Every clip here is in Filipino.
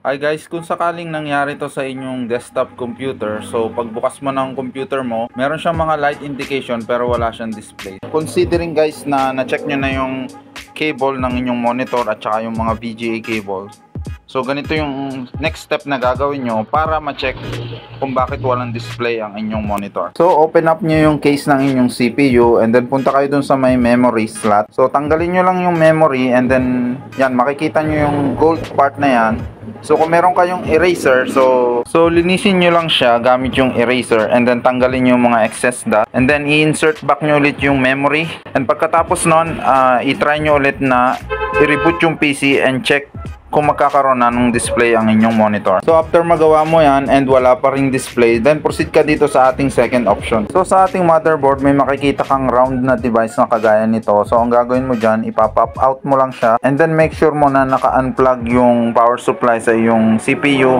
Hi guys, kung sakaling nangyari to sa inyong desktop computer, so pagbukas mo ng computer mo, meron siyang mga light indication pero wala siyang display. Considering guys na na-check nyo na yung cable ng inyong monitor at saka yung mga VGA cable. So ganito yung next step na gagawin nyo para ma-check kung bakit walang display ang inyong monitor. So open up nyo yung case ng inyong CPU and then punta kayo dun sa may memory slot. So tanggalin nyo lang yung memory and then yan, makikita nyo yung gold part na yan. So kung meron kayong eraser, so linisin nyo lang siya gamit yung eraser and then tanggalin yung mga excess dot and then i-insert back nyo ulit yung memory and pagkatapos nun, i-try nyo ulit na i-reboot yung PC and check kung magkakaroon na ng display ang inyong monitor. So after magawa mo yan and wala pa ring display, then proceed ka dito sa ating second option. So sa ating motherboard may makikita kang round na device na kagaya nito. So ang gagawin mo dyan, ipapop out mo lang siya and then make sure mo na naka-unplug yung power supply sa iyong CPU.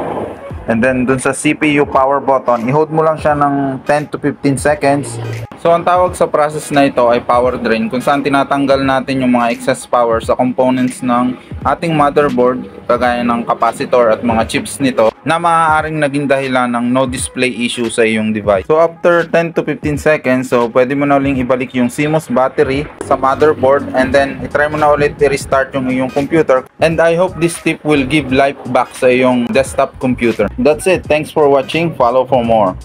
And then dun sa CPU power button, i-hold mo lang siya ng 10 to 15 seconds. So ang tawag sa process na ito ay power drain, kung saan tinatanggal natin yung mga excess power sa components ng ating motherboard, kagaya ng capacitor at mga chips nito na maaaring naging dahilan ng no display issue sa iyong device. So after 10 to 15 seconds, so pwede mo na uling ibalik yung CMOS battery sa motherboard and then itry mo na ulit i-restart yung iyong computer. And I hope this tip will give life back sa iyong desktop computer. That's it. Thanks for watching. Follow for more.